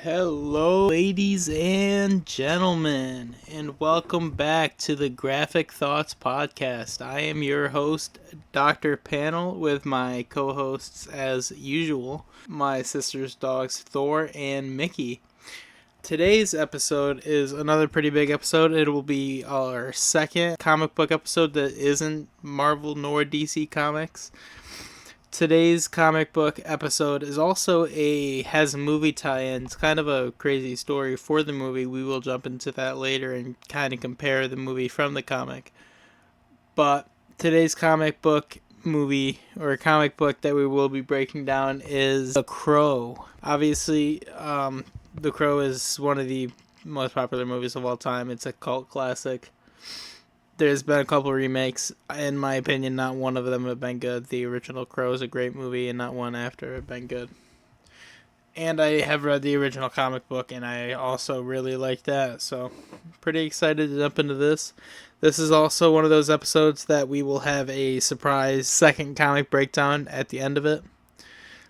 Hello, ladies and gentlemen, and welcome back to the Graphic Thoughts Podcast. I am your host, Dr. Panel, with my co hosts, as usual, my sister's dogs, Thor and Mickey. Today's episode is another pretty big episode. It will be our second comic book episode that isn't Marvel nor DC Comics. Today's comic book episode is also has a movie tie-in. It's kind of a crazy story for the movie. We will jump into that later and kind of compare the movie from the comic. But today's comic book movie or comic book that we will be breaking down is The Crow. Obviously, The Crow is one of the most popular movies of all time. It's a cult classic. There's been a couple remakes. In my opinion, not one of them have been good. The original Crow is a great movie, and not one after have been good. And I have read the original comic book, and I also really like that. So, pretty excited to jump into this. This is also one of those episodes that we will have a surprise second comic breakdown at the end of it.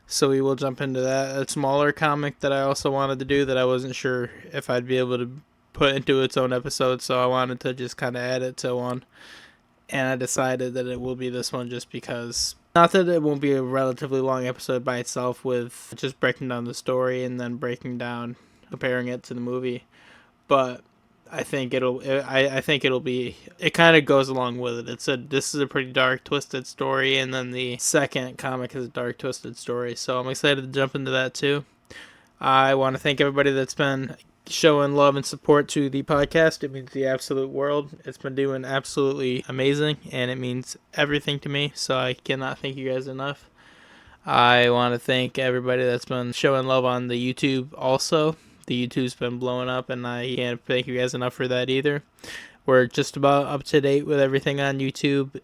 So we will jump into that. A smaller comic that I also wanted to do that I wasn't sure if I'd be able to put into its own episode, so I wanted to just kind of add it to one, and I decided that it will be this one just because, not that it won't be a relatively long episode by itself with just breaking down the story and then comparing it to the movie, but I think I think it'll be, it kind of goes along with it. This is a pretty dark, twisted story, and then the second comic is a dark, twisted story, so I'm excited to jump into that too. I want to thank everybody that's been showing love and support to the podcast. It means the absolute world. It's been doing absolutely amazing, and it means everything to me, so I cannot thank you guys enough. I want to thank everybody that's been showing love on the YouTube also. The YouTube's been blowing up, and I can't thank you guys enough for that either. We're just about up to date with everything on YouTube,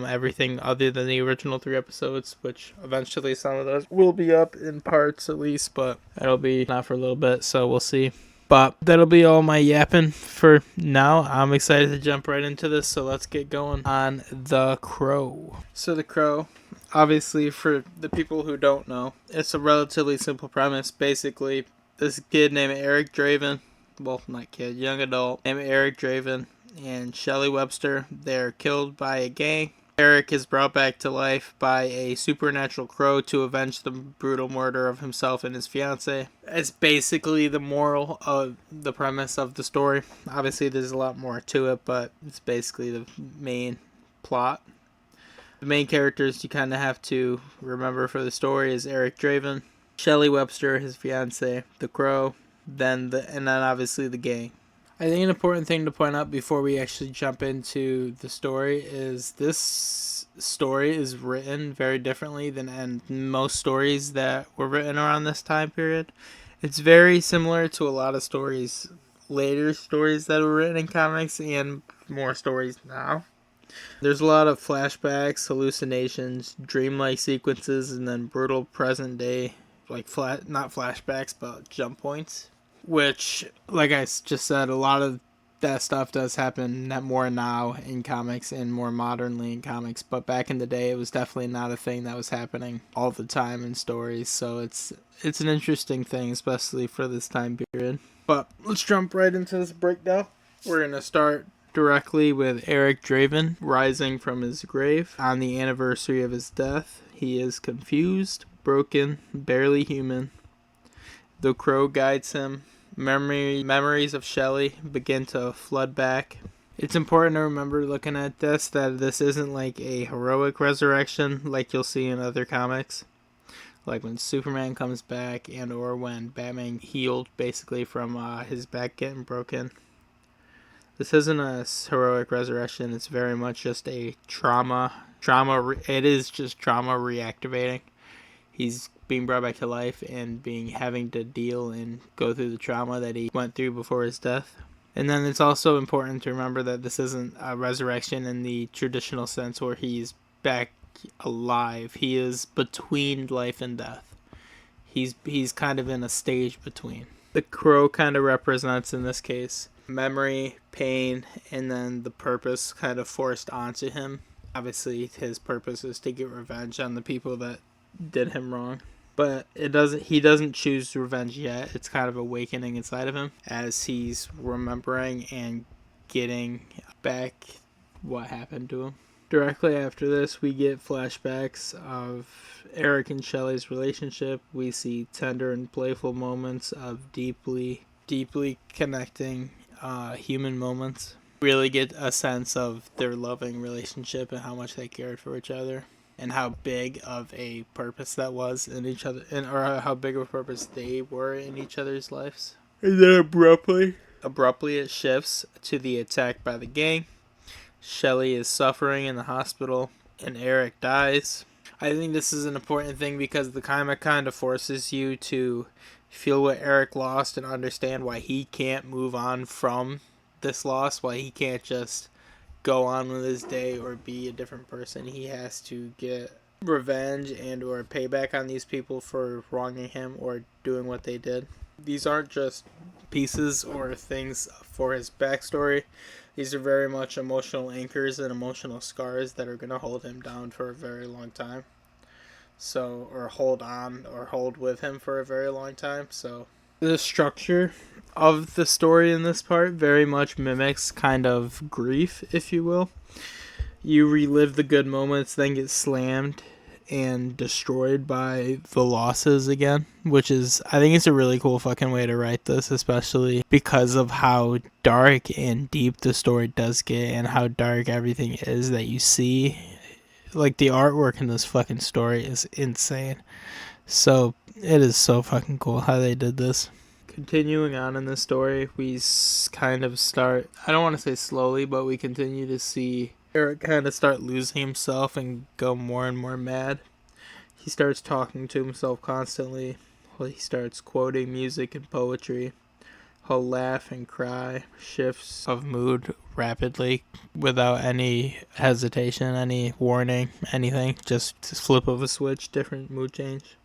everything other than the original 3 episodes, which eventually some of those will be up in parts at least, but it'll be not for a little bit, so we'll see. But that'll be all my yapping for now. I'm excited to jump right into this, so let's get going on The Crow. So The Crow, obviously for the people who don't know, it's a relatively simple premise. Basically, this kid named Eric Draven, well, not kid, young adult, named Eric Draven, and Shelley Webster, they're killed by a gang. Eric is brought back to life by a supernatural crow to avenge the brutal murder of himself and his fiancée. It's basically the moral of the premise of the story. Obviously, there's a lot more to it, but it's basically the main plot. The main characters you kind of have to remember for the story is Eric Draven, Shelley Webster, his fiancée, the crow, and then obviously the gang. I think an important thing to point out before we actually jump into the story is this story is written very differently than most stories that were written around this time period. It's very similar to a lot of stories, later stories that were written in comics and more stories now. There's a lot of flashbacks, hallucinations, dreamlike sequences, and then brutal present day, not flashbacks, but jump points. Which, like I just said, a lot of that stuff does happen more now in comics and more modernly in comics. But back in the day, it was definitely not a thing that was happening all the time in stories. So it's an interesting thing, especially for this time period. But let's jump right into this breakdown. We're going to start directly with Eric Draven rising from his grave on the anniversary of his death. He is confused, broken, barely human. The crow guides him. Memories of Shelley begin to flood back. It's important to remember looking at this that this isn't like a heroic resurrection like you'll see in other comics. Like when Superman comes back and or when Batman healed basically from his back getting broken. This isn't a heroic resurrection. It's very much just a trauma. It is just trauma reactivating. He's being brought back to life and having to deal and go through the trauma that he went through before his death. And then it's also important to remember that this isn't a resurrection in the traditional sense where he's back alive. He is between life and death. He's kind of in a stage between. The crow kind of represents, in this case, memory, pain, and then the purpose kind of forced onto him. Obviously, his purpose is to get revenge on the people that did him wrong. But he doesn't choose revenge yet. It's kind of awakening inside of him as he's remembering and getting back what happened to him. Directly after this, we get flashbacks of Eric and Shelley's relationship. We see tender and playful moments of deeply connecting human moments. Really get a sense of their loving relationship and how much they cared for each other, and how big of a purpose that was in each other, or how big of a purpose they were in each other's lives. And then abruptly it shifts to the attack by the gang. Shelley is suffering in the hospital, and Eric dies. I think this is an important thing because the comic kind of forces you to feel what Eric lost and understand why he can't move on from this loss, why he can't just go on with his day or be a different person. He has to get revenge and or payback on these people for wronging him or doing what they did. These aren't just pieces or things for his backstory. These are very much emotional anchors and emotional scars that are going to hold him down for a very long time. So, or hold on or hold with him for a very long time. So, the structure of the story in this part very much mimics kind of grief, if you will. You relive the good moments, then get slammed and destroyed by the losses again, which is, I think it's a really cool fucking way to write this, especially because of how dark and deep the story does get and how dark everything is that you see. Like, the artwork in this fucking story is insane. So it is so fucking cool how they did this. Continuing on in the story, we kind of start, I don't want to say slowly, but we continue to see Eric kind of start losing himself and go more and more mad. He starts talking to himself constantly. He starts quoting music and poetry. He'll laugh and cry, shifts of mood rapidly without any hesitation, any warning, anything. Just flip of a switch, different mood change.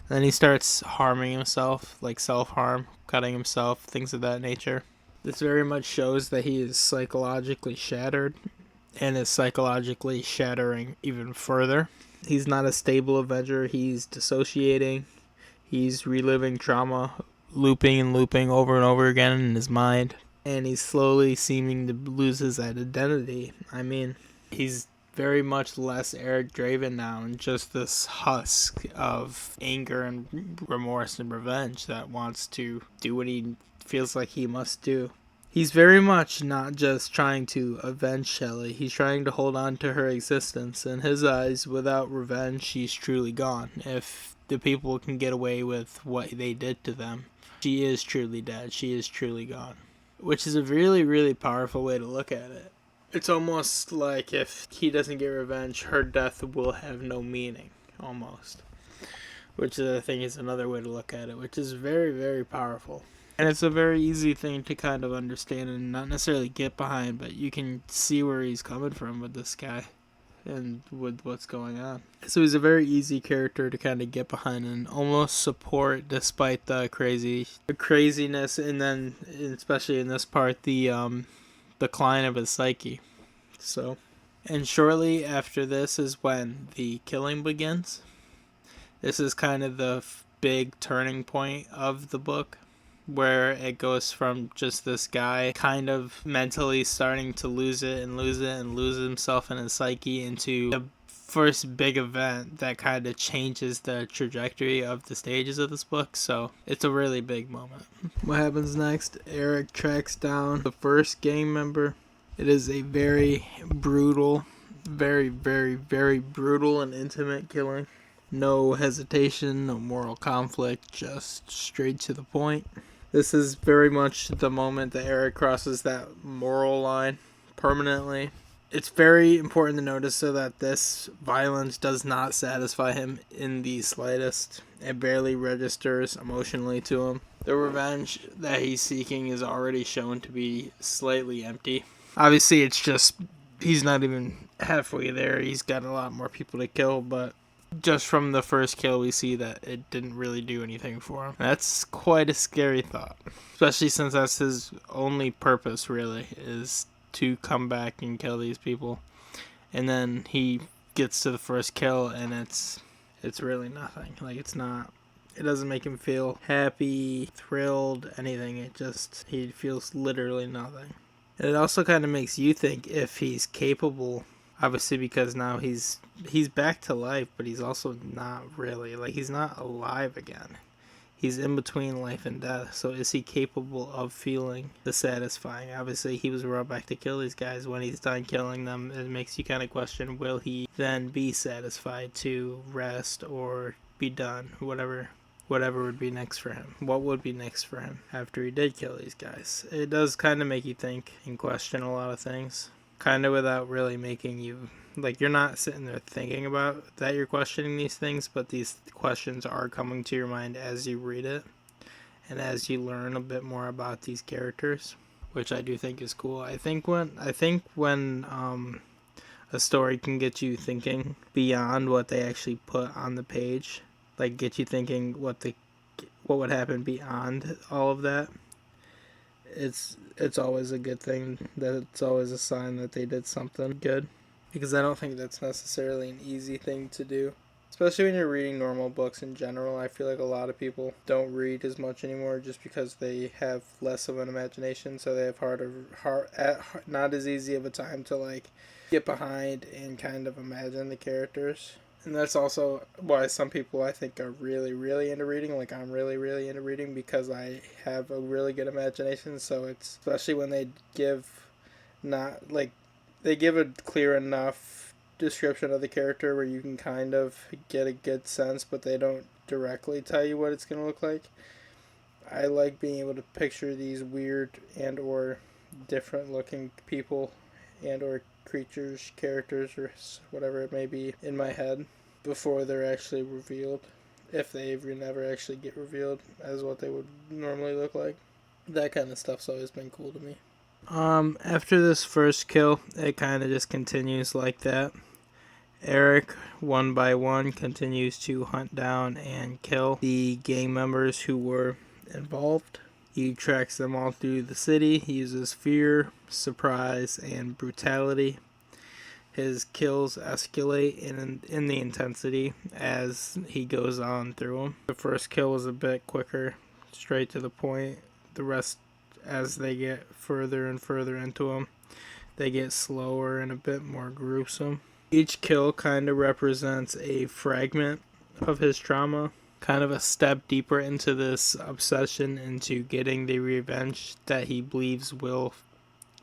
Then he starts harming himself, like self-harm, cutting himself, things of that nature. This very much shows that he is psychologically shattered and is psychologically shattering even further. He's not a stable Avenger. He's dissociating. He's reliving trauma, looping and looping over and over again in his mind. And he's slowly seeming to lose his identity. I mean, he's very much less Eric Draven now, and just this husk of anger and remorse and revenge that wants to do what he feels like he must do. He's very much not just trying to avenge Shelley, he's trying to hold on to her existence. In his eyes, without revenge, she's truly gone. If the people can get away with what they did to them, she is truly dead, she is truly gone. Which is a really, really powerful way to look at it. It's almost like if he doesn't get revenge, her death will have no meaning, almost. Which I think is another way to look at it, which is very, very powerful. And it's a very easy thing to kind of understand and not necessarily get behind, but you can see where he's coming from with this guy and with what's going on. So he's a very easy character to kind of get behind and almost support despite the craziness, and then especially in this part, the decline of his psyche. So, and shortly after this is when the killing begins. This is kind of the big turning point of the book, where it goes from just this guy kind of mentally starting to lose himself and his psyche into the first big event that kind of changes the trajectory of the stages of this book. So it's a really big moment. What happens next? Eric tracks down the first gang member. It is a very brutal, very, very, very brutal and intimate killing. No hesitation, no moral conflict, just straight to the point. This is very much the moment that Eric crosses that moral line permanently. It's very important to notice so that this violence does not satisfy him in the slightest. It barely registers emotionally to him. The revenge that he's seeking is already shown to be slightly empty. Obviously, it's just, he's not even halfway there. He's got a lot more people to kill, but just from the first kill, we see that it didn't really do anything for him. That's quite a scary thought, especially since that's his only purpose, really, is to come back and kill these people. And then he gets to the first kill, and it's really nothing. Like, it's not, it doesn't make him feel happy, thrilled, anything. He feels literally nothing. And it also kind of makes you think if he's capable, obviously, because now he's back to life, but he's also not really. Like, he's not alive again. He's in between life and death. So is he capable of feeling the satisfying? Obviously, he was brought back to kill these guys. When he's done killing them, it makes you kind of question, will he then be satisfied to rest or be done? Whatever would be next for him. What would be next for him after he did kill these guys? It does kind of make you think and question a lot of things. Kind of without really making you, like, you're not sitting there thinking about that you're questioning these things, but these questions are coming to your mind as you read it and as you learn a bit more about these characters, which I do think is cool. I think when a story can get you thinking beyond what they actually put on the page, like get you thinking what would happen beyond all of that, it's always a good thing. That it's always a sign that they did something good, because I don't think that's necessarily an easy thing to do, especially when you're reading normal books in general. I feel like a lot of people don't read as much anymore just because they have less of an imagination, so they have not as easy of a time to like get behind and kind of imagine the characters. And that's also why some people, I think, are really, really into reading. Like, I'm really, really into reading because I have a really good imagination. So it's, especially when they give they give a clear enough description of the character where you can kind of get a good sense, but they don't directly tell you what it's going to look like. I like being able to picture these weird and or different looking people and or creatures, characters, or whatever it may be in my head before they're actually revealed, if they even never actually get revealed as what they would normally look like. That kind of stuff's always been cool to me. After this first kill, it kind of just continues like that. Eric, one by one, continues to hunt down and kill the gang members who were involved. He tracks them all through the city. He uses fear, surprise, and brutality. His kills escalate in the intensity as he goes on through them. The first kill was a bit quicker, straight to the point. The rest, as they get further and further into them, they get slower and a bit more gruesome. Each kill kind of represents a fragment of his trauma, kind of a step deeper into this obsession into getting the revenge that he believes will,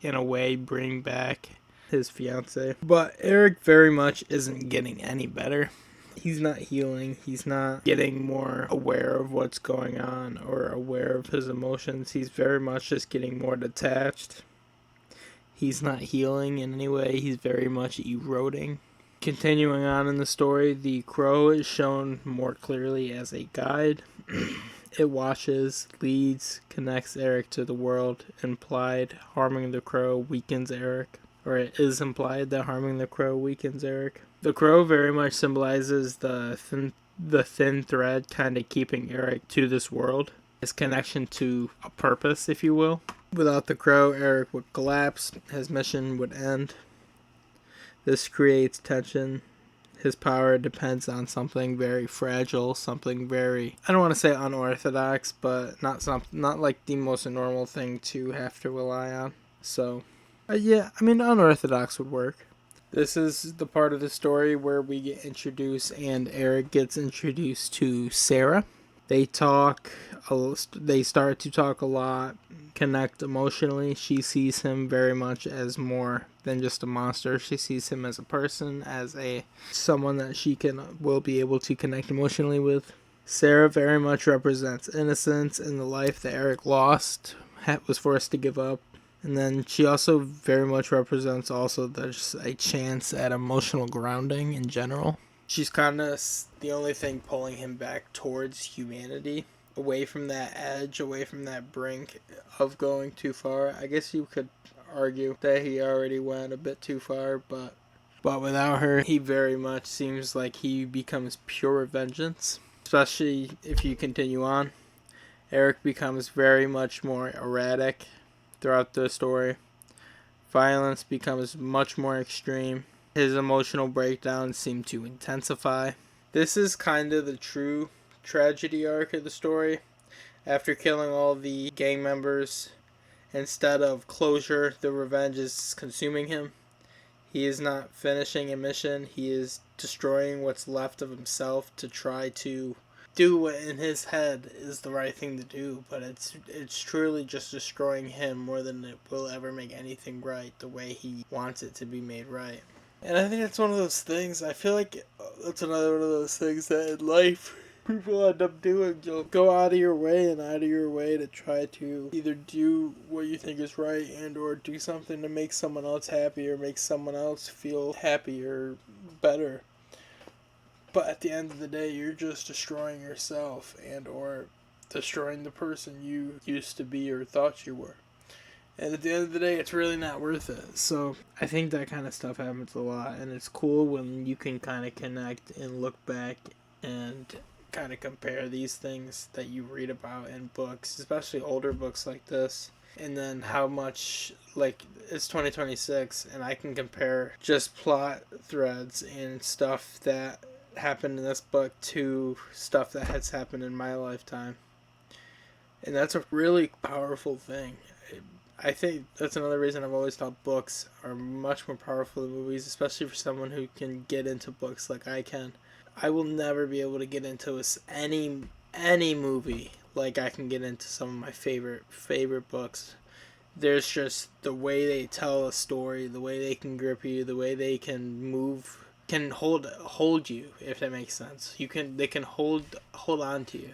in a way, bring back his fiance. But Eric very much isn't getting any better. He's not healing. He's not getting more aware of what's going on or aware of his emotions. He's very much just getting more detached. He's not healing in any way. He's very much eroding. Continuing on in the story, the crow is shown more clearly as a guide. It watches, leads, connects Eric to the world. Implied harming the crow weakens Eric. Or it is implied that harming the crow weakens Eric. The crow very much symbolizes the thin thread kind of keeping Eric to this world. His connection to a purpose, if you will. Without the crow, Eric would collapse. His mission would end. This creates tension. His power depends on something very fragile, something very, I don't want to say unorthodox, but not like the most normal thing to have to rely on. So, yeah, I mean, unorthodox would work. This is the part of the story where we get introduced and Eric gets introduced to Sarah. They start to talk a lot, connect emotionally. She sees him very much as more than just a monster. She sees him as a person, as someone that she will be able to connect emotionally with. Sarah very much represents innocence in the life that Eric lost, was forced to give up. And then she also very much represents also there's a chance at emotional grounding in general. She's kind of the only thing pulling him back towards humanity, away from that edge, away from that brink of going too far. I guess you could argue that he already went a bit too far, but without her, he very much seems like he becomes pure vengeance, especially if you continue on. Eric becomes very much more erratic throughout the story. Violence becomes much more extreme. His emotional breakdowns seem to intensify. This is kind of the true tragedy arc of the story. After killing all the gang members, instead of closure, the revenge is consuming him. He is not finishing a mission. He is destroying what's left of himself to try to do what in his head is the right thing to do, but it's truly just destroying him more than it will ever make anything right the way he wants it to be made right. And I think that's one of those things, I feel like that's another one of those things that in life people end up doing. You'll go out of your way to try to either do what you think is right and or do something to make someone else happy or make someone else feel happy or better. But at the end of the day, you're just destroying yourself and or destroying the person you used to be or thought you were. And at the end of the day, it's really not worth it. So I think that kind of stuff happens a lot. And it's cool when you can kind of connect and look back and kind of compare these things that you read about in books, especially older books like this. And then how much, like, it's 2026 and I can compare just plot threads and stuff that happened in this book to stuff that has happened in my lifetime. And that's a really powerful thing. I think that's another reason I've always thought books are much more powerful than movies, especially for someone who can get into books like I can. I will never be able to get into any movie like I can get into some of my favorite books. There's just the way they tell a story, the way they can grip you, the way they can move, can hold you, if that makes sense. They can hold on to you.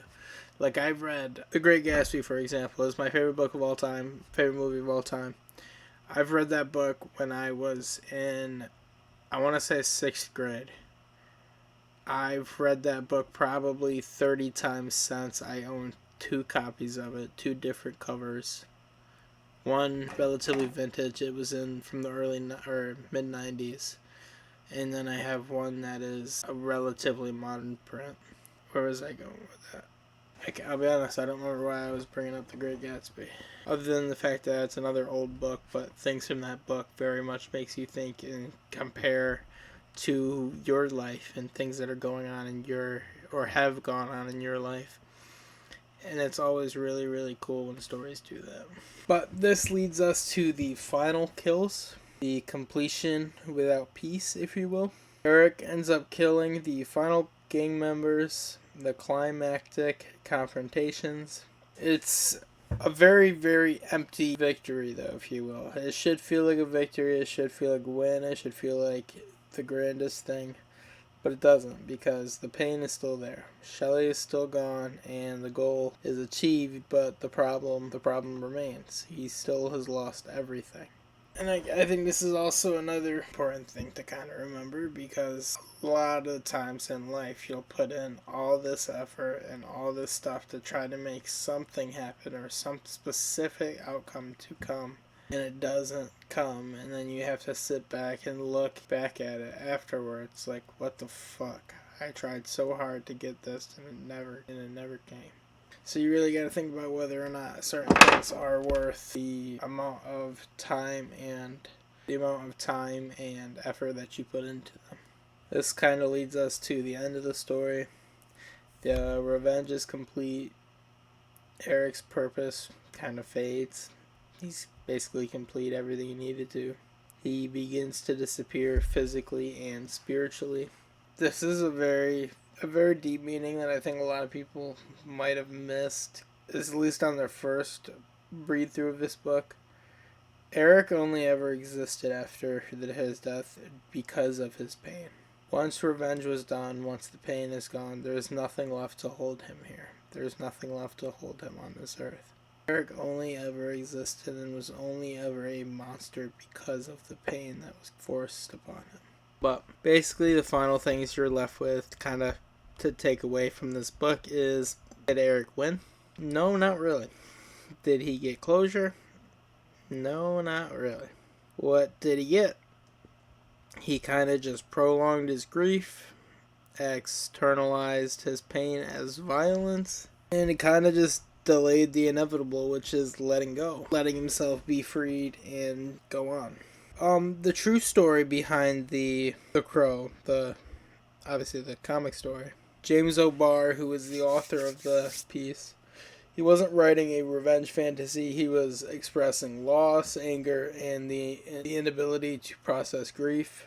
Like, I've read The Great Gatsby, for example, is my favorite book of all time, favorite movie of all time. I've read that book when I was in, I want to say 6th grade. I've read that book probably 30 times since. I own 2 copies of it, 2 different covers. One relatively vintage, it was in from the early or mid 90s. And then I have one that is a relatively modern print. Where was I going with that? I'll be honest, I don't remember why I was bringing up The Great Gatsby. Other than the fact that it's another old book, but things from that book very much makes you think and compare to your life and things that are going on in your, or have gone on in your life. And it's always really, really cool when stories do that. But this leads us to the final kills. The completion without peace, if you will. Eric ends up killing the final gang members, the climactic confrontations. It's a very, very empty victory, though, if you will. It should feel like a victory, it should feel like a win, it should feel like the grandest thing, but it doesn't, because the pain is still there. Shelley is still gone, and the goal is achieved, but the problem remains. He still has lost everything. And I think this is also another important thing to kind of remember, because a lot of times in life you'll put in all this effort and all this stuff to try to make something happen or some specific outcome to come, and it doesn't come, and then you have to sit back and look back at it afterwards like, what the fuck? I tried so hard to get this and it never came. So you really got to think about whether or not certain things are worth the amount of time and effort that you put into them. This kind of leads us to the end of the story. The revenge is complete. Eric's purpose kind of fades. He's basically complete everything he needed to. He begins to disappear physically and spiritually. This is a very deep meaning that I think a lot of people might have missed, at least on their first read through of this book. Eric only ever existed after his death because of his pain. Once revenge was done, once the pain is gone, there's nothing left to hold him here. There's nothing left to hold him on this earth. Eric only ever existed and was only ever a monster because of the pain that was forced upon him. But basically the final things you're left with kind of to take away from this book is, did Eric win? No, not really. Did he get closure? No, not really. What did he get? He kind of just prolonged his grief, externalized his pain as violence, and he kind of just delayed the inevitable, which is letting go, letting himself be freed and go on. The true story behind the Crow, the obviously the comic story. James O'Barr, who was the author of the piece, he wasn't writing a revenge fantasy. He was expressing loss, anger, and the inability to process grief.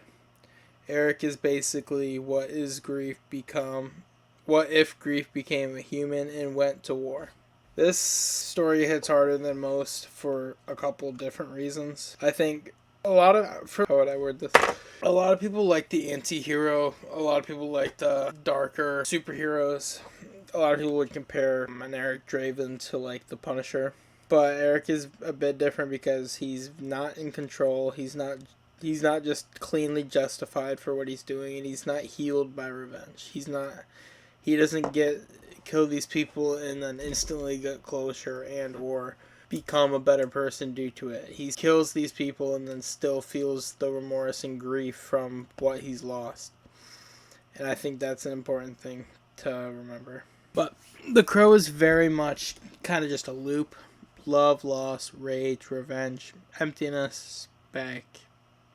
Eric is basically what is grief become? What if grief became a human and went to war? This story hits harder than most for a couple different reasons. I think how would I word this? A lot of people like the anti-hero. A lot of people like the darker superheroes. A lot of people would compare an Eric Draven to like the Punisher. But Eric is a bit different because he's not in control. He's not just cleanly justified for what he's doing, and he's not healed by revenge. He doesn't kill these people and then instantly get closure and or become a better person due to it. He kills these people and then still feels the remorse and grief from what he's lost. And I think that's an important thing to remember. But The Crow is very much kind of just a loop. Love, loss, rage, revenge, emptiness, back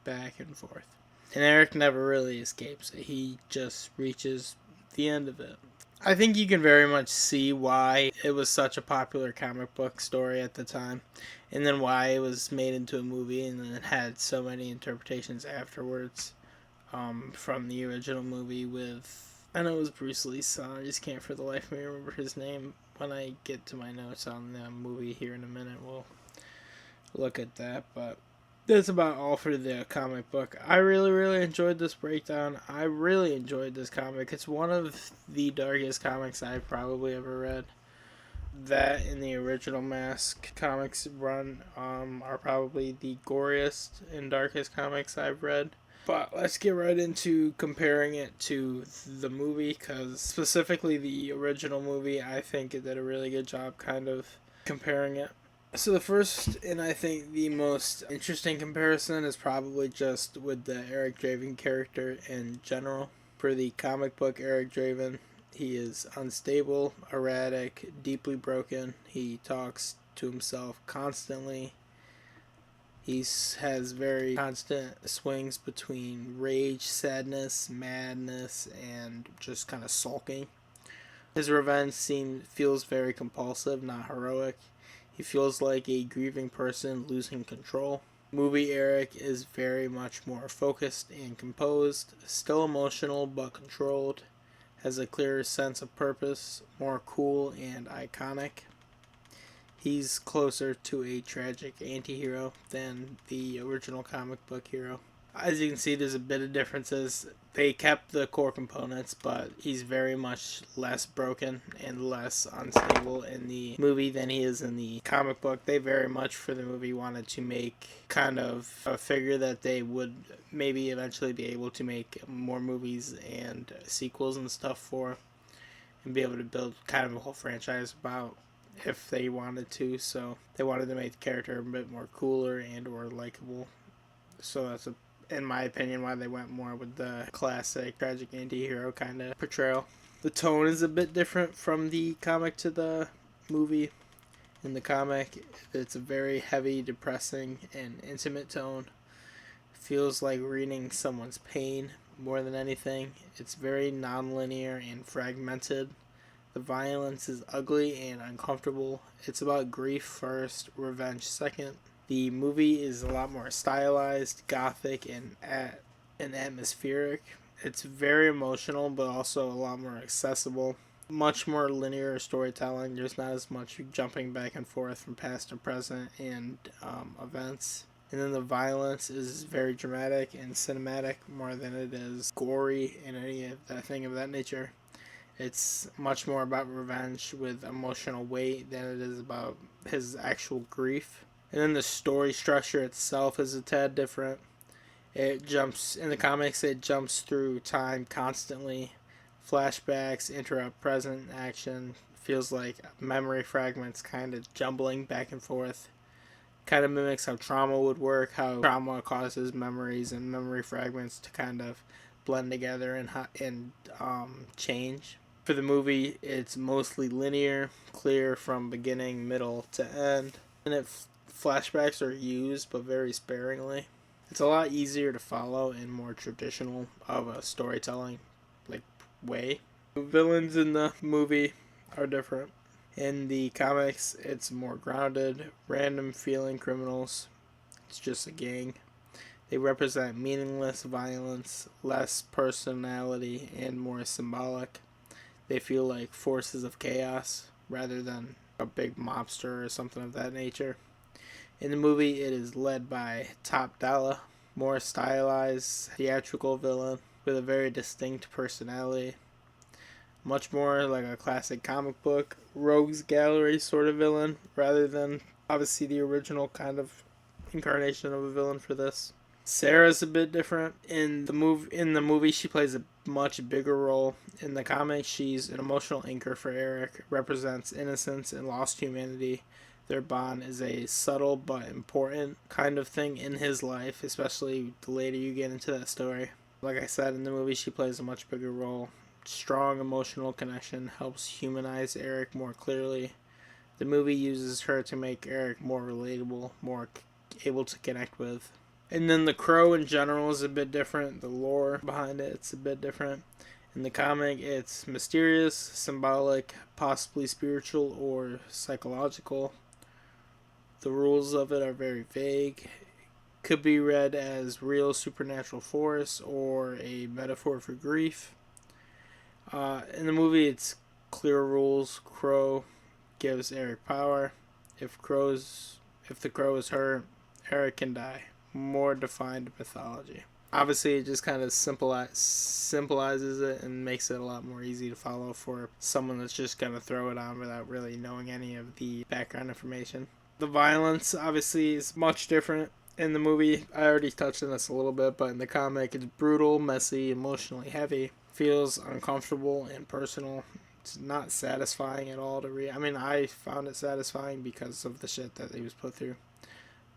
and forth. And Eric never really escapes it. He just reaches the end of it. I think you can very much see why it was such a popular comic book story at the time, and then why it was made into a movie and then it had so many interpretations afterwards from the original movie with, I know it was Bruce Lee's son, I just can't for the life of me remember his name. When I get to my notes on the movie here in a minute, we'll look at that, but that's about all for the comic book. I really enjoyed this breakdown. I really enjoyed this comic. It's one of the darkest comics I've probably ever read. That and the original Mask comics run are probably the goriest and darkest comics I've read. But let's get right into comparing it to the movie, because specifically the original movie, I think it did a really good job kind of comparing it. So the first, and I think the most interesting comparison, is probably just with the Eric Draven character in general. For the comic book Eric Draven, he is unstable, erratic, deeply broken. He talks to himself constantly. He has very constant swings between rage, sadness, madness, and just kind of sulking. His revenge feels very compulsive, not heroic. He feels like a grieving person losing control. Movie Eric is very much more focused and composed, still emotional but controlled, has a clearer sense of purpose, more cool and iconic. He's closer to a tragic anti-hero than the original comic book hero. As you can see, there's a bit of differences. They kept the core components, but he's very much less broken and less unstable in the movie than he is in the comic book. They very much, for the movie, wanted to make kind of a figure that they would maybe eventually be able to make more movies and sequels and stuff for, and be able to build kind of a whole franchise about if they wanted to. So they wanted to make the character a bit more cooler and or likable. So that's in my opinion, why they went more with the classic tragic anti-hero kind of portrayal. The tone is a bit different from the comic to the movie. In the comic, it's a very heavy, depressing, and intimate tone. It feels like reading someone's pain more than anything. It's very non-linear and fragmented. The violence is ugly and uncomfortable. It's about grief first, revenge second. The movie is a lot more stylized, gothic, and atmospheric. It's very emotional, but also a lot more accessible. Much more linear storytelling. There's not as much jumping back and forth from past to present and events. And then the violence is very dramatic and cinematic more than it is gory and any of that thing of that nature. It's much more about revenge with emotional weight than it is about his actual grief. And then the story structure itself is a tad different. In the comics, it jumps through time constantly. Flashbacks interrupt present action. Feels like memory fragments kind of jumbling back and forth. Kind of mimics how trauma would work, how trauma causes memories and memory fragments to kind of blend together and change. For the movie, it's mostly linear, clear from beginning, middle to end. And flashbacks are used, but very sparingly. It's a lot easier to follow and more traditional of a storytelling, like way. The villains in the movie are different. In the comics, it's more grounded, random feeling criminals. It's just a gang. They represent meaningless violence, less personality, and more symbolic. They feel like forces of chaos rather than a big mobster or something of that nature. In the movie, it is led by Top Dollar, more stylized, theatrical villain with a very distinct personality. Much more like a classic comic book, rogues gallery sort of villain, rather than obviously the original kind of incarnation of a villain for this. Sarah's a bit different in the movie. In the movie, she plays a much bigger role. In the comics, she's an emotional anchor for Eric, represents innocence and lost humanity. Their bond is a subtle but important kind of thing in his life, especially the later you get into that story. Like I said, in the movie, she plays a much bigger role. Strong emotional connection helps humanize Eric more clearly. The movie uses her to make Eric more relatable, more able to connect with. And then The Crow in general is a bit different. The lore behind it's a bit different. In the comic, it's mysterious, symbolic, possibly spiritual or psychological. The rules of it are very vague. Could be read as real supernatural force or a metaphor for grief. In the movie, it's clear rules. Crow gives Eric power. If the crow is hurt, Eric can die. More defined mythology. Obviously, it just kind of symbolizes it and makes it a lot more easy to follow for someone that's just going to throw it on without really knowing any of the background information. The violence, obviously, is much different. In the movie, I already touched on this a little bit, but in the comic, it's brutal, messy, emotionally heavy. Feels uncomfortable and personal. It's not satisfying at all to read. I mean, I found it satisfying because of the shit that he was put through.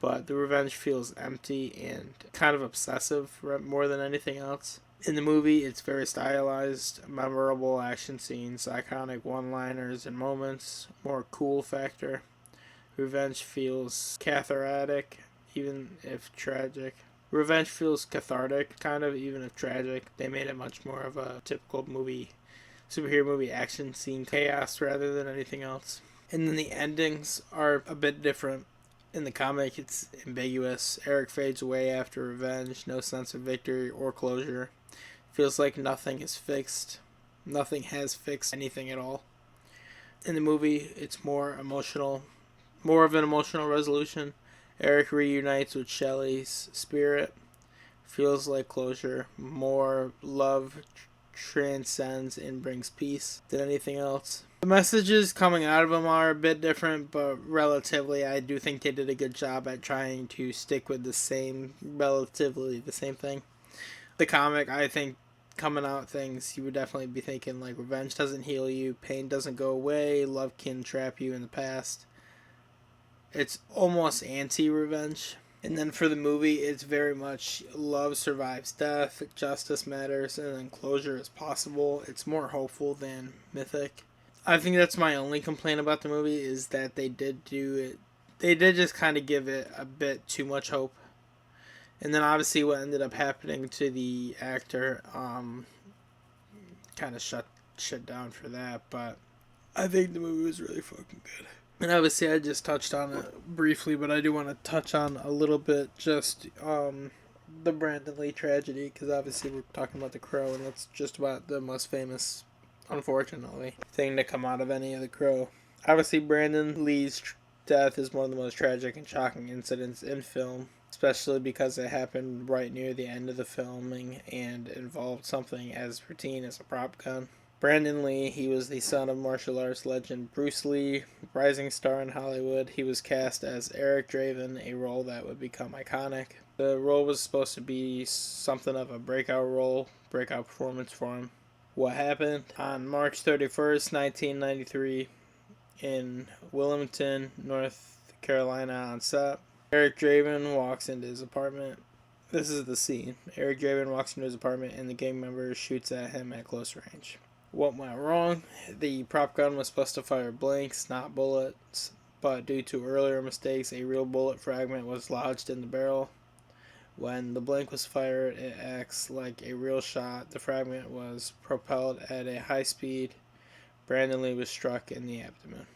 But the revenge feels empty and kind of obsessive more than anything else. In the movie, it's very stylized, memorable action scenes, iconic one-liners and moments, more cool factor. Revenge feels cathartic, even if tragic. Revenge feels cathartic, kind of, even if tragic. They made it much more of a typical superhero movie action scene chaos rather than anything else. And then the endings are a bit different. In the comic, it's ambiguous. Eric fades away after revenge, no sense of victory or closure. Feels like nothing is fixed. Nothing has fixed anything at all. In the movie, it's more of an emotional resolution. Eric reunites with Shelley's spirit. Feels like closure. More love transcends and brings peace than anything else. The messages coming out of them are a bit different, but relatively, I do think they did a good job at trying to stick with relatively the same thing. The comic, I think, coming out things, you would definitely be thinking, like, revenge doesn't heal you, pain doesn't go away, love can trap you in the past. It's almost anti-revenge. And then for the movie, it's very much love survives death, justice matters, and then closure is possible. It's more hopeful than mythic. I think that's my only complaint about the movie is that they did do it. They did just kind of give it a bit too much hope. And then obviously what ended up happening to the actor kind of shut down for that. But I think the movie was really fucking good. And obviously I just touched on it briefly, but I do want to touch on a little bit just the Brandon Lee tragedy, because obviously we're talking about The Crow, and that's just about the most famous, unfortunately, thing to come out of any of The Crow. Obviously Brandon Lee's death is one of the most tragic and shocking incidents in film, especially because it happened right near the end of the filming and involved something as routine as a prop gun. Brandon Lee, he was the son of martial arts legend Bruce Lee, rising star in Hollywood. He was cast as Eric Draven, a role that would become iconic. The role was supposed to be something of a breakout performance for him. What happened? On March 31st, 1993, in Wilmington, North Carolina on set, Eric Draven walks into his apartment. This is the scene. Eric Draven walks into his apartment and the gang member shoots at him at close range. What went wrong? The prop gun was supposed to fire blanks, not bullets, but due to earlier mistakes, a real bullet fragment was lodged in the barrel. When the blank was fired, it acts like a real shot. The fragment was propelled at a high speed. Brandon Lee was struck in the abdomen.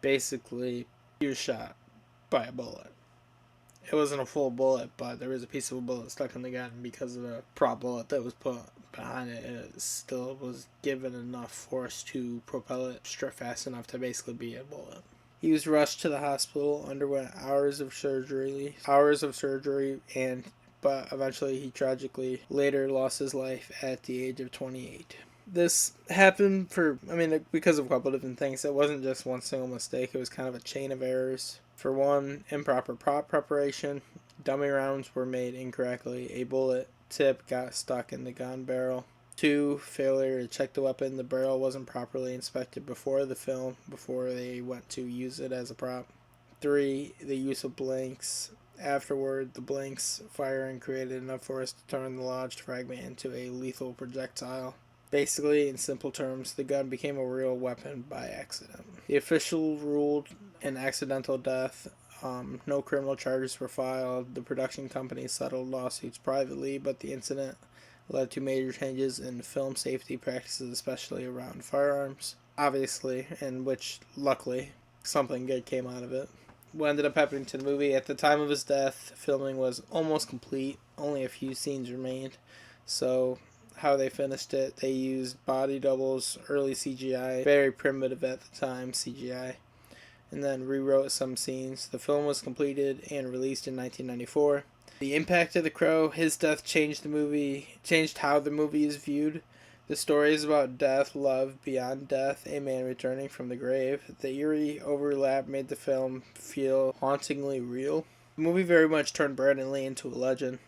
Basically, he was shot by a bullet. It wasn't a full bullet, but there was a piece of a bullet stuck in the gun because of the prop bullet that was put behind it. It still was given enough force to propel it fast enough to basically be a bullet. He was rushed to the hospital, underwent hours of surgery, but eventually he tragically later lost his life at the age of 28. This happened because of a couple different things. It wasn't just one single mistake. It was kind of a chain of errors. For one, improper prop preparation. Dummy rounds were made incorrectly. A bullet tip got stuck in the gun barrel. 2, failure to check the weapon. The barrel wasn't properly inspected before the film, before they went to use it as a prop. 3, the use of blanks. Afterward, the blanks firing created enough force to turn the lodged fragment into a lethal projectile. Basically, in simple terms, the gun became a real weapon by accident. The official ruled an accidental death. No criminal charges were filed. The production company settled lawsuits privately, but the incident led to major changes in film safety practices, especially around firearms. Obviously, and which, luckily, something good came out of it. What ended up happening to the movie, at the time of his death, filming was almost complete. Only a few scenes remained. So how they finished it, they used body doubles, early CGI, very primitive at the time CGI, and then rewrote some scenes. The film was completed and released in 1994. The impact of The Crow, his death changed how the movie is viewed. The story is about death, love, beyond death, a man returning from the grave. The eerie overlap made the film feel hauntingly real. The movie very much turned Brandon Lee into a legend.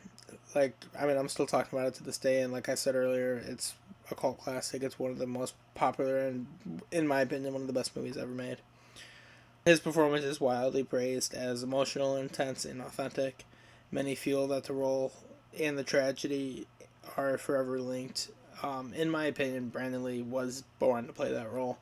I'm still talking about it to this day, and like I said earlier, it's a cult classic. It's one of the most popular and, in my opinion, one of the best movies ever made. His performance is wildly praised as emotional, intense, and authentic. Many feel that the role and the tragedy are forever linked. In my opinion, Brandon Lee was born to play that role.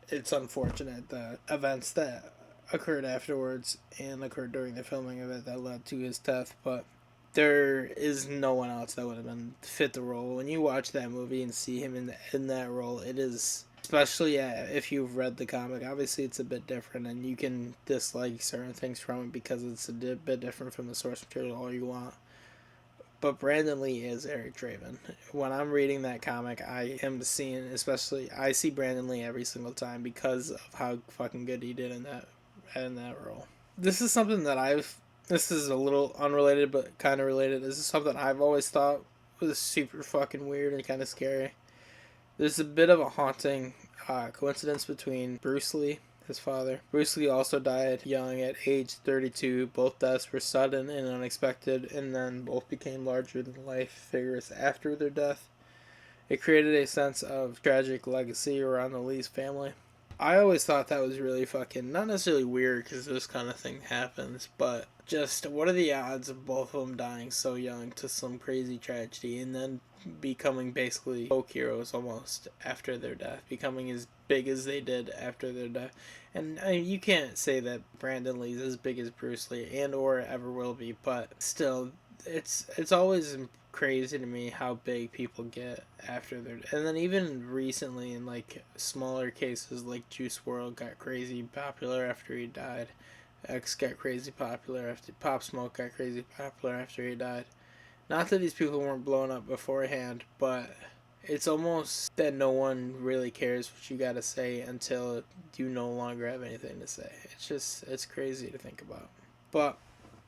It's unfortunate the events that occurred afterwards and occurred during the filming of it that led to his death, but there is no one else that would have been fit the role. When you watch that movie and see him in that role, it is, especially if you've read the comic, obviously it's a bit different and you can dislike certain things from it because it's a bit different from the source material all you want. But Brandon Lee is Eric Draven. When I'm reading that comic, I see Brandon Lee every single time because of how fucking good he did in that role. This is something that this is a little unrelated, but kind of related. This is something I've always thought was super fucking weird and kind of scary. There's a bit of a haunting coincidence between Bruce Lee, his father. Bruce Lee also died young at age 32. Both deaths were sudden and unexpected, and then both became larger-than-life figures after their death. It created a sense of tragic legacy around the Lee's family. I always thought that was really fucking, not necessarily weird because this kind of thing happens, but just what are the odds of both of them dying so young to some crazy tragedy and then becoming basically folk heroes almost after their death, becoming as big as they did after their death. And you can't say that Brandon Lee's as big as Bruce Lee and or ever will be, but still, it's always crazy to me how big people get after their, and then even recently in like smaller cases like Juice WRLD got crazy popular after he died. X got crazy popular after Pop Smoke got crazy popular after he died. Not that these people weren't blown up beforehand, but it's almost that no one really cares what you gotta say until you no longer have anything to say. It's crazy to think about. But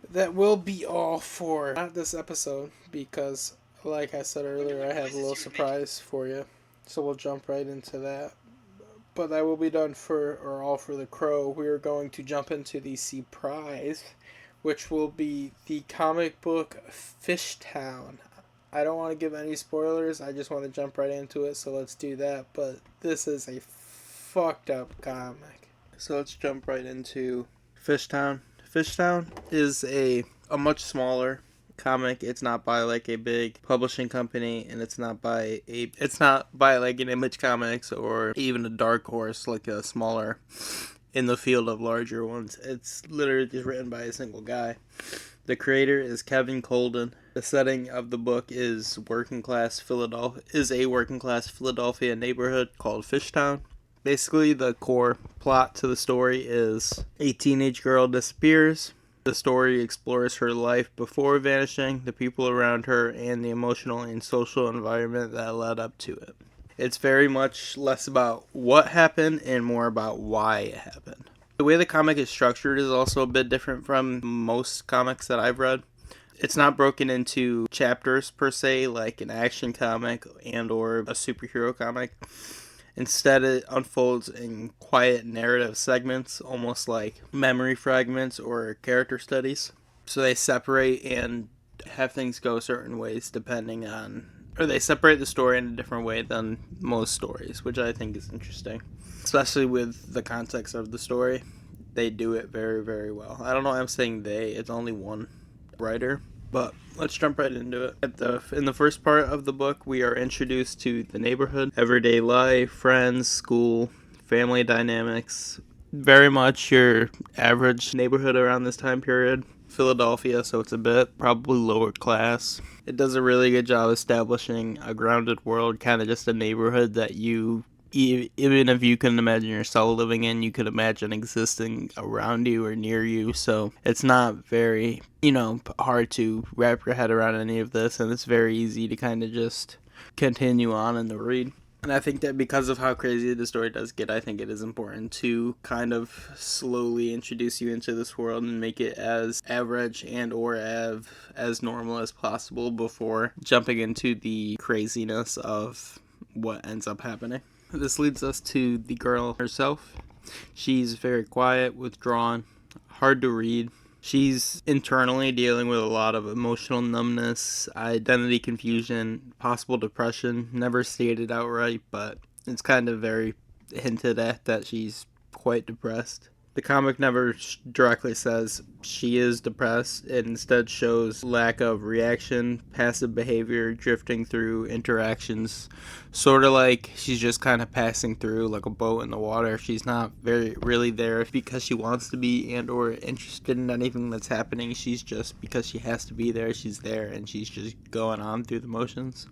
that will be all for not this episode because, like I said earlier, I have a little surprise for you. So we'll jump right into that. But that will be done all for The Crow. We are going to jump into the surprise, which will be the comic book Fishtown. I don't want to give any spoilers. I just want to jump right into it. So let's do that. But this is a fucked up comic. So let's jump right into Fishtown. Fishtown is a much smaller comic. It's not by like a big publishing company, and it's not by like an Image Comics or even a Dark Horse, like a smaller in the field of larger ones. It's literally just written by a single guy. The creator is Kevin Colden. The setting of the book is a working class Philadelphia neighborhood called Fishtown. Basically, the core plot to the story is a teenage girl disappears. The story explores her life before vanishing, the people around her, and the emotional and social environment that led up to it. It's very much less about what happened and more about why it happened. The way the comic is structured is also a bit different from most comics that I've read. It's not broken into chapters per se, like an action comic and or a superhero comic. Instead, it unfolds in quiet narrative segments, almost like memory fragments or character studies. So they separate and have things go certain ways depending on, or they separate the story in a different way than most stories, which I think is interesting. Especially with the context of the story, they do it very, very well. I don't know why I'm saying they, it's only one writer. But let's jump right into it. In the first part of the book, we are introduced to the neighborhood, everyday life, friends, school, family dynamics. Very much your average neighborhood around this time period. Philadelphia, so it's a bit probably lower class. It does a really good job establishing a grounded world, kind of just a neighborhood that you, even if you couldn't imagine yourself living in, you could imagine existing around you or near you. So it's not very, hard to wrap your head around any of this, and it's very easy to kind of just continue on in the read. And I think that because of how crazy the story does get, I think it is important to kind of slowly introduce you into this world and make it as average and or as normal as possible before jumping into the craziness of what ends up happening. This leads us to the girl herself. She's very quiet, withdrawn, hard to read. She's internally dealing with a lot of emotional numbness, identity confusion, possible depression. Never stated outright, but it's kind of very hinted at that she's quite depressed. The comic never directly says she is depressed. It instead shows lack of reaction, passive behavior, drifting through interactions. Sort of like she's just kind of passing through like a boat in the water. She's not really there because she wants to be and or interested in anything that's happening. She's just, because she has to be there, she's there, and she's just going on through the motions.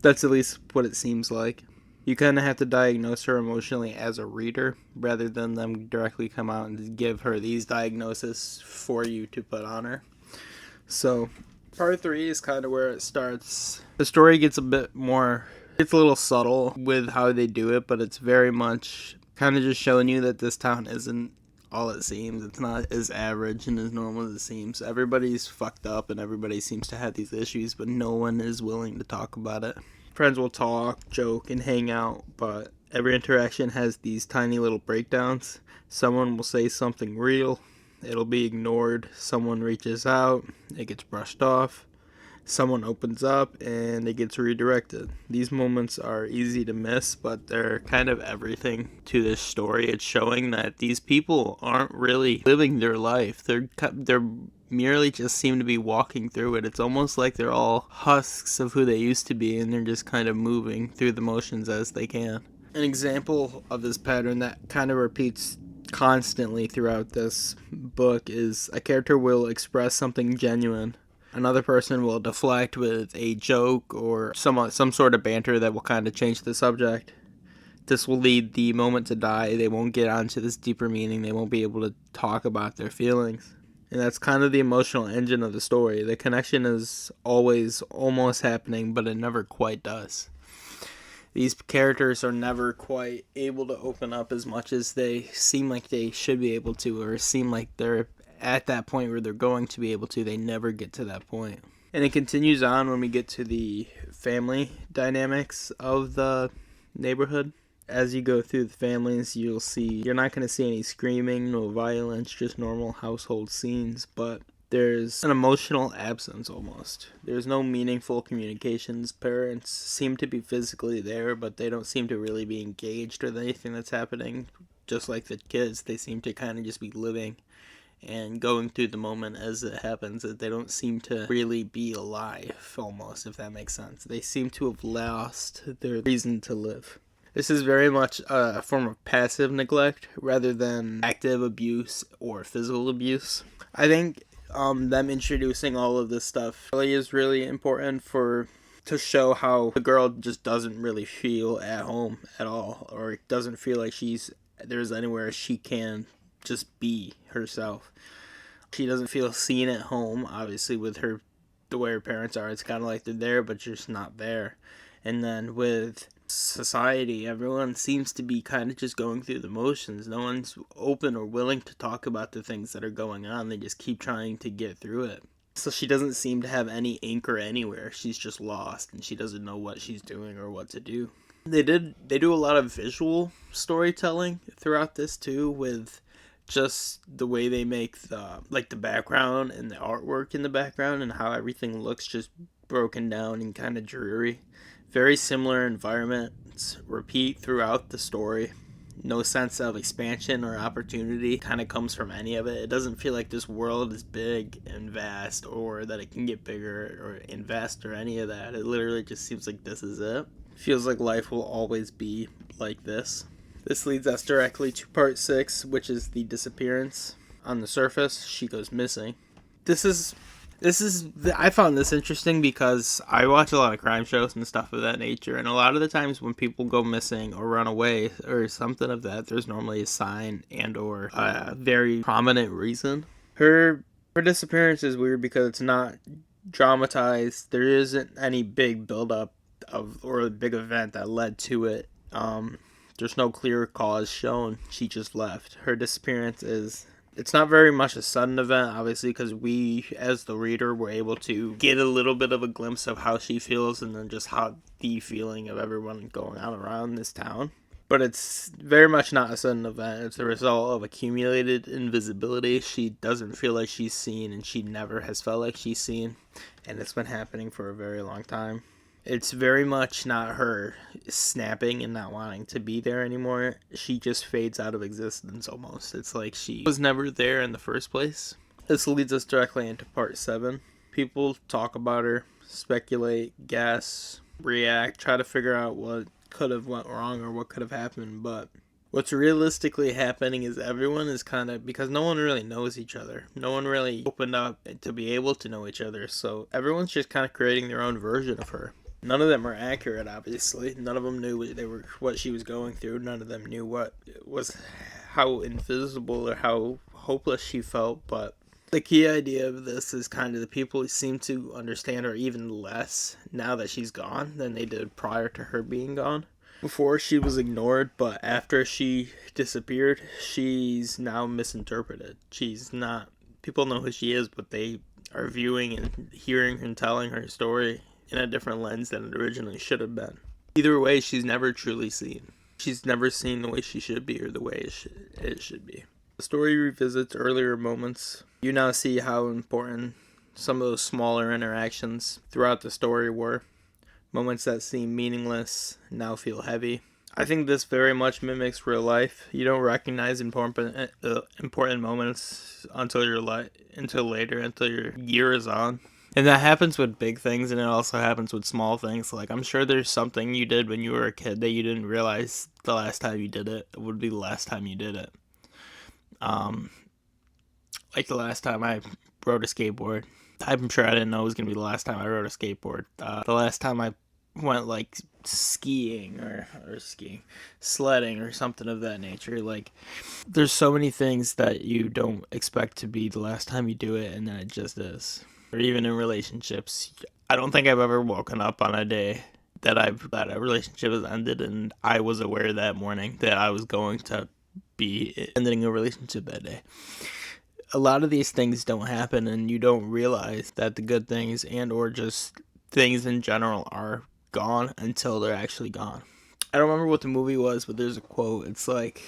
That's at least what it seems like. You kind of have to diagnose her emotionally as a reader rather than them directly come out and give her these diagnoses for you to put on her. So, part 3 is kind of where it starts. The story gets a little subtle with how they do it, but it's very much kind of just showing you that this town isn't all it seems. It's not as average and as normal as it seems. Everybody's fucked up and everybody seems to have these issues, but no one is willing to talk about it. Friends will talk, joke, and hang out, but every interaction has these tiny little breakdowns. Someone will say something real, it'll be ignored. Someone reaches out, it gets brushed off. Someone opens up, and it gets redirected. These moments are easy to miss, but they're kind of everything to this story. It's showing that these people aren't really living their life. They're merely just seem to be walking through it. It's almost like they're all husks of who they used to be, and they're just kind of moving through the motions as they can. An example of this pattern that kind of repeats constantly throughout this book is a character will express something genuine. Another person will deflect with a joke or some sort of banter that will kind of change the subject. This will lead the moment to die. They won't get onto this deeper meaning. They won't be able to talk about their feelings. And that's kind of the emotional engine of the story. The connection is always almost happening, but it never quite does. These characters are never quite able to open up as much as they seem like they should be able to, or seem like they're at that point where they're going to be able to. They never get to that point. And it continues on when we get to the family dynamics of the neighborhood. As you go through the families, you're not going to see any screaming, no violence, just normal household scenes, but there's an emotional absence almost. There's no meaningful communications. Parents seem to be physically there, but they don't seem to really be engaged with anything that's happening. Just like the kids, they seem to kind of just be living and going through the moment as it happens. That they don't seem to really be alive, almost, if that makes sense. They seem to have lost their reason to live. This is very much a form of passive neglect rather than active abuse or physical abuse. I think them introducing all of this stuff really is really important to show how the girl just doesn't really feel at home at all, or doesn't feel like there's anywhere she can just be herself. She doesn't feel seen at home, obviously, with the way her parents are. It's kind of like they're there, but just not there. And then with society, everyone seems to be kind of just going through the motions. No one's open or willing to talk about the things that are going on. They just keep trying to get through it. So she doesn't seem to have any anchor anywhere. She's just lost, and she doesn't know what she's doing or what to do. They do a lot of visual storytelling throughout this too, with just the way they make the background and the artwork in the background, and how everything looks just broken down and kind of dreary. Very similar environments repeat throughout the story. No sense of expansion or opportunity kind of comes from any of it. It doesn't feel like this world is big and vast, or that it can get bigger or invest or any of that. It literally just seems like this is it. Feels like life will always be like this. This leads us directly to part 6, which is the disappearance. On the surface, she goes missing. I found this interesting because I watch a lot of crime shows and stuff of that nature, and a lot of the times when people go missing or run away or something of that, there's normally a sign and or a very prominent reason. Her disappearance is weird because it's not dramatized. There isn't any big build-up or a big event that led to it. There's no clear cause shown. She just left. Her disappearance it's not very much a sudden event, obviously, because we, as the reader, were able to get a little bit of a glimpse of how she feels, and then just how the feeling of everyone going on around this town. But it's very much not a sudden event. It's a result of accumulated invisibility. She doesn't feel like she's seen, and she never has felt like she's seen, and it's been happening for a very long time. It's very much not her snapping and not wanting to be there anymore. She just fades out of existence almost. It's like she was never there in the first place. This leads us directly into part 7. People talk about her, speculate, guess, react, try to figure out what could have went wrong or what could have happened. But what's realistically happening is everyone is kind of, because no one really knows each other. No one really opened up to be able to know each other. So everyone's just kind of creating their own version of her. None of them are accurate, obviously. None of them knew what she was going through. None of them knew how invisible or how hopeless she felt. But the key idea of this is kind of the people seem to understand her even less now that she's gone than they did prior to her being gone. Before, she was ignored, but after she disappeared, she's now misinterpreted. People know who she is, but they are viewing and hearing and telling her story in a different lens than it originally should have been. Either way, she's never truly seen. She's never seen the way she should be or the way it should be. The story revisits earlier moments. You now see how important some of those smaller interactions throughout the story were. Moments that seem meaningless now feel heavy. I think this very much mimics real life. You don't recognize important moments until later, until your year is on. And that happens with big things, and it also happens with small things. Like, I'm sure there's something you did when you were a kid that you didn't realize the last time you did it would be the last time you did it. Like the last time I rode a skateboard. I'm sure I didn't know it was going to be the last time I rode a skateboard. The last time I went, like, skiing or sledding or something of that nature. Like, there's so many things that you don't expect to be the last time you do it, and then it just is. Or even in relationships. I don't think I've ever woken up on a day that a relationship has ended and I was aware that morning that I was going to be ending a relationship that day. A lot of these things don't happen, and you don't realize that the good things and or just things in general are gone until they're actually gone. I don't remember what the movie was, but there's a quote. It's like,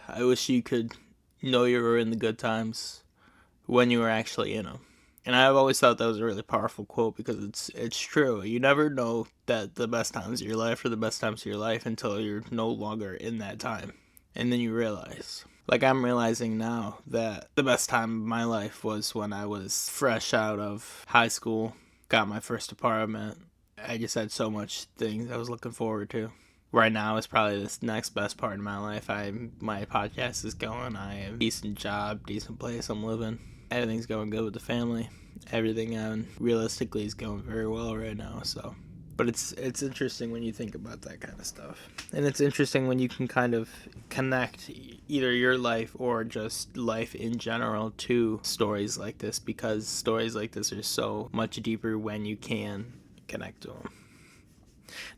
I wish you could know you were in the good times when you were actually in them. And I've always thought that was a really powerful quote because it's true. You never know that the best times of your life are the best times of your life until you're no longer in that time. And then you realize. Like, I'm realizing now that the best time of my life was when I was fresh out of high school, got my first apartment. I just had so much things I was looking forward to. Right now is probably the next best part of my life. My podcast is going. I have a decent job, decent place I'm living. everything's going good with the family. Everything realistically is going very well right now. So, but it's interesting when you think about that kind of stuff, and it's interesting when you can kind of connect either your life or just life in general to stories like this, because stories like this are so much deeper when you can connect to them.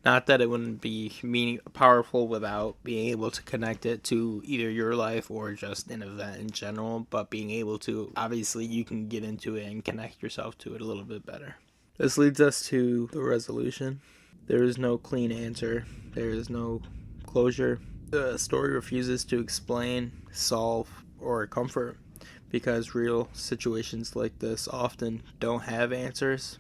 Not that it wouldn't be powerful without being able to connect it to either your life or just an event in general, but being able to, obviously you can get into it and connect yourself to it a little bit better. This leads us to the resolution. There is no clean answer. There is no closure. The story refuses to explain, solve, or comfort, because real situations like this often don't have answers.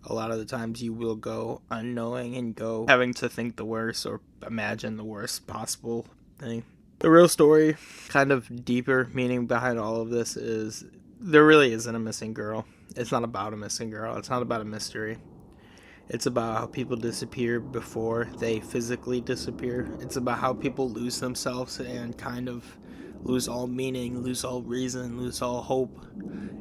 A lot of the times you will go unknowing and go having to think the worst or imagine the worst possible thing. The real story, kind of deeper meaning behind all of this, is there really isn't a missing girl. It's not about a missing girl. It's not about a mystery. It's about how people disappear before they physically disappear. It's about how people lose themselves and kind of lose all meaning, lose all reason, lose all hope,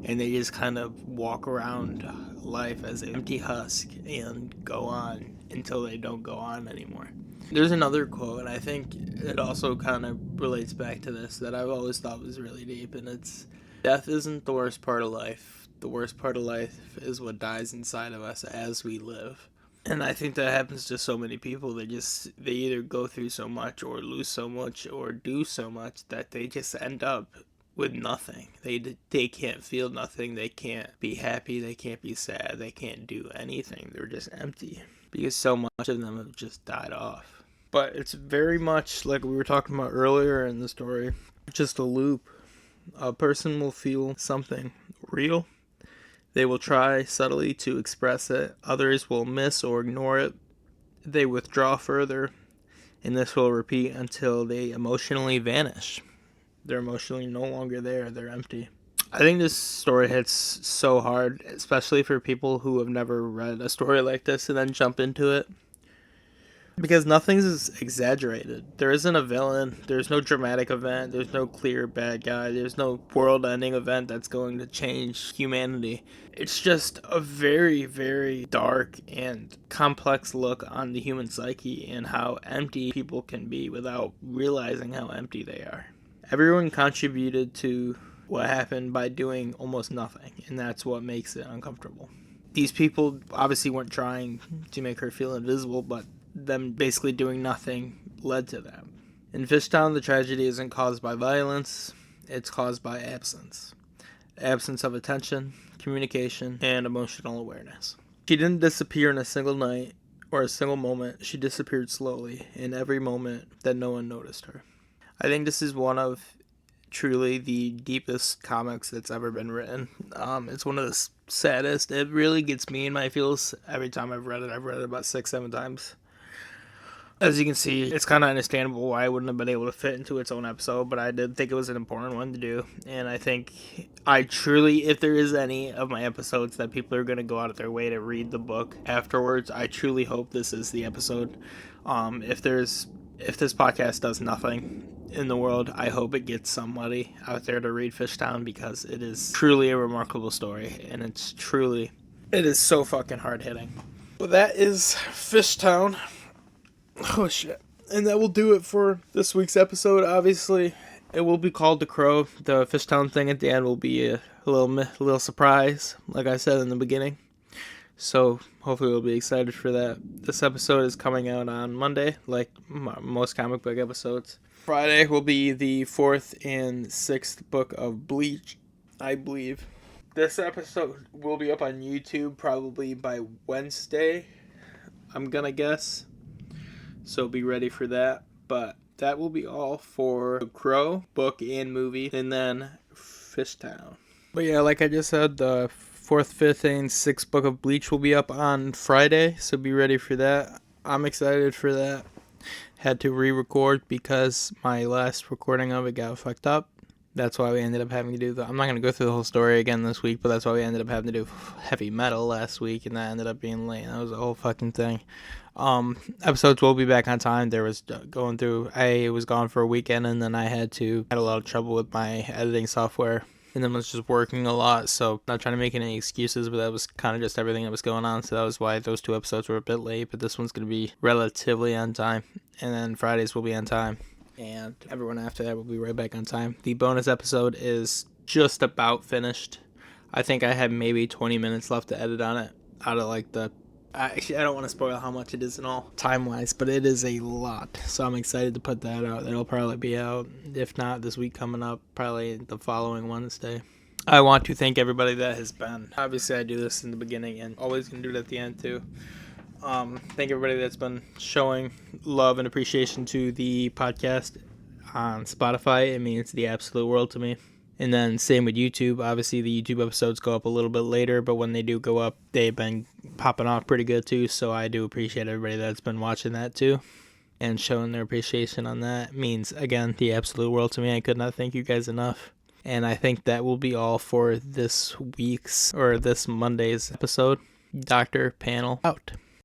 and they just kind of walk around life as an empty husk and go on until they don't go on anymore. There's another quote, and I think it also kind of relates back to this, that I've always thought was really deep, and it's, death isn't the worst part of life. The worst part of life is what dies inside of us as we live. And I think that happens to so many people. They either go through so much or lose so much or do so much that they just end up with nothing. They can't feel nothing. They can't be happy. They can't be sad. They can't do anything. They're just empty because so much of them have just died off. But it's very much like we were talking about earlier in the story, just a loop. A person will feel something real. They will try subtly to express it. Others will miss or ignore it. They withdraw further, and this will repeat until they emotionally vanish. They're emotionally no longer there. They're empty. I think this story hits so hard, especially for people who have never read a story like this and then jump into it. Because nothing's exaggerated. There isn't a villain. There's no dramatic event. There's no clear bad guy. There's no world-ending event that's going to change humanity. It's just a very, very dark and complex look on the human psyche and how empty people can be without realizing how empty they are. Everyone contributed to what happened by doing almost nothing, and that's what makes it uncomfortable. These people obviously weren't trying to make her feel invisible, but them basically doing nothing led to that. In Fishtown, the tragedy isn't caused by violence, it's caused by absence. Absence of attention, communication, and emotional awareness. She didn't disappear in a single night or a single moment. She disappeared slowly in every moment that no one noticed her. I think this is one of truly the deepest comics that's ever been written. It's one of the saddest. It really gets me in my feels every time I've read it. I've read it about 6-7 times. As you can see, it's kind of understandable why I wouldn't have been able to fit into its own episode, but I did think it was an important one to do. And I think I truly, if there is any of my episodes that people are going to go out of their way to read the book afterwards, I truly hope this is the episode. If this podcast does nothing in the world, I hope it gets somebody out there to read Fishtown, because it is truly a remarkable story, and it is so fucking hard-hitting. Well, that is Fishtown. Oh shit. And that will do it for this week's episode. Obviously, it will be called The Crow. The Fishtown thing at the end will be a little surprise, like I said in the beginning. So hopefully we'll be excited for that. This episode is coming out on Monday, like most comic book episodes. Friday will be the 4th and 6th book of Bleach, I believe. This episode will be up on YouTube probably by Wednesday, I'm gonna guess. So be ready for that. But that will be all for The Crow, book and movie, and then Fishtown. But yeah, like I just said, the 4th, 5th, and 6th book of Bleach will be up on Friday, so be ready for that. I'm excited for that. Had to re-record because my last recording of it got fucked up. That's why we ended up having to do I'm not going to go through the whole story again this week, but that's why we ended up having to do heavy metal last week, and that ended up being late. That was a whole fucking thing. Episodes will be back on time. I was gone for a weekend, and then I had a lot of trouble with my editing software. and then was just working a lot, so not trying to make any excuses, but that was kind of just everything that was going on, so that was why those 2 episodes were a bit late, but this one's going to be relatively on time, and then Fridays will be on time, and everyone after that will be right back on time. The bonus episode is just about finished. I think I have maybe 20 minutes left to edit on it, out of like the... Actually, I don't want to spoil how much it is and all, time-wise, but it is a lot. So I'm excited to put that out. It'll probably be out, if not this week coming up, probably the following Wednesday. I want to thank everybody that has been. Obviously, I do this in the beginning and always going to do it at the end, too. Thank everybody that's been showing love and appreciation to the podcast on Spotify. It means the absolute world to me. And then same with YouTube. Obviously, the YouTube episodes go up a little bit later, but when they do go up, they've been popping off pretty good too. So I do appreciate everybody that's been watching that too and showing their appreciation on that. It means, again, the absolute world to me. I could not thank you guys enough. And I think that will be all for this Monday's episode. Dr. Panel out.